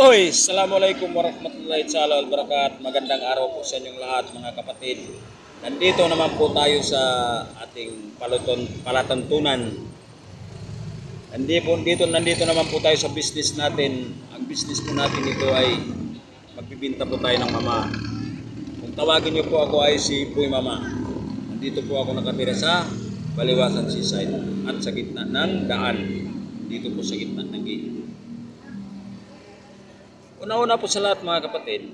Hoy! Assalamualaikum warahmatullahi wabarakatuh. Magandang araw po sa inyong lahat mga kapatid. Nandito naman po tayo sa ating palatuntunan. Nandito naman po tayo sa business natin. Ang business po natin ito ay magbibinta po tayo ng mama. Kung tawagin niyo po ako ay si Boy Mama. Nandito po ako nakatira sa Baliwasan Seaside at sa gitna ng daan. Dito po sa gitna ng gate. Una-una po sa lahat mga kapatid,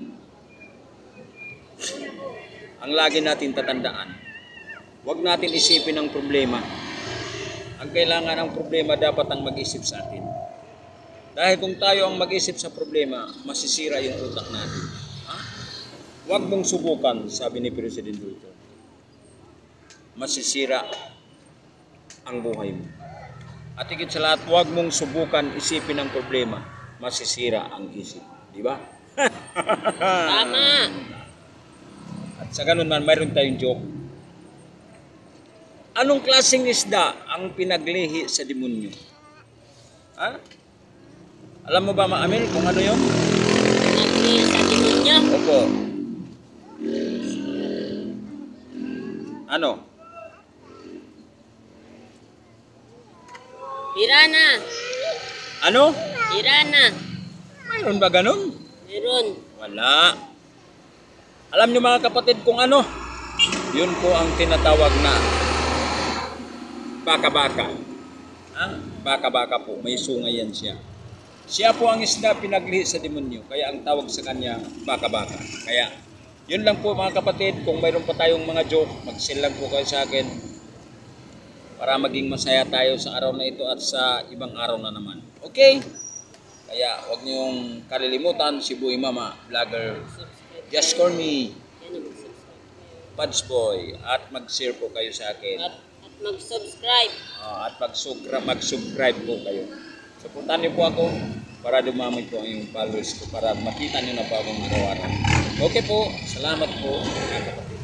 ang lagi natin tatandaan, huwag natin isipin ang problema. Ang kailangan ng problema dapat ang mag-isip sa atin. Dahil kung tayo ang mag-isip sa problema, masisira yung utak natin. Huwag mong subukan, sabi ni President Duterte. Masisira ang buhay mo. At higit sa lahat, huwag mong subukan isipin ang problema, masisira ang isip. Diba? Tama. At sa ganun man, mayroon tayong joke. Anong klaseng isda ang pinaglihi sa demonyo? Ha? Alam mo ba, Amel, kung ano yun? Pinaglihi sa demonyo? Opo. Ano? Pirana. Ano? Pirana. Mayroon ba ganun? Meron. Wala. Alam niyo mga kapatid kung ano? Yun po ang tinatawag na baka-baka. Baka-baka po. May sungay yan siya. Siya po ang isda pinaglihi sa demonyo. Kaya ang tawag sa kanya baka-baka. Kaya yun lang po mga kapatid. Kung mayroon pa tayong mga joke, mag-send lang po kayo sa akin para maging masaya tayo sa araw na ito at sa ibang araw na naman. Okay? Kaya huwag niyong kalilimutan si Boy Mama, vlogger. Just call me Pads Boy. At mag-share po kayo sa akin. At mag-subscribe. At mag-subscribe po kayo. Supportan niyo po ako para dumami po ang yung followers ko para makita niyo na po akong araw-araw. Okay po. Salamat po mga kapatid.